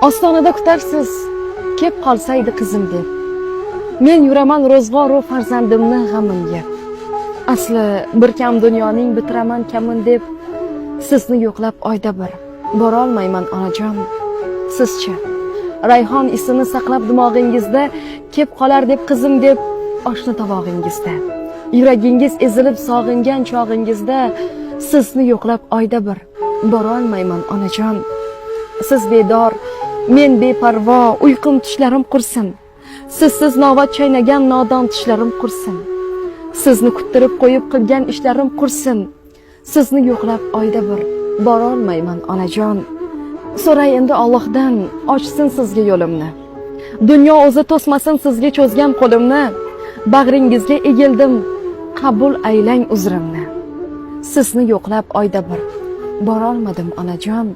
Ostonada kutarsiz, kep qolsaydi qizim deb. Men yuraman ro'zg'or va farzandimni g'amimga. Asli bir kam dunyoning bitiraman kamin deb, sizni yo'qlab oyda bir bora olmayman onajon. Sizcha Rayhon isini saqlab dimog'ingizda, kep qolar deb qizim deb oshna tovog'ingizda. Yuragingiz ezilib sog'ingan chog'ingizda, sizni yo'qlab oyda bir bora olmayman onajon. Siz bedor, men beparvo, uyqum tushlarim qursin. Sizsiz novat chaynagan nodon tishlarim qursin. Sizni kuttirib qo'yib qilgan ishlarim qursin. Sizni yo'qlab oyda bir bora olmayman onajon. So'ray endi Allohdan, ochsin sizga yo'limni. Dunyo o'zi to'smasin sizga cho'zgan qo'limni. Bag'ringizga egildim, qabul aylang uzrimni. Sizni yo'qlab oyda bir bora olmadim onajon.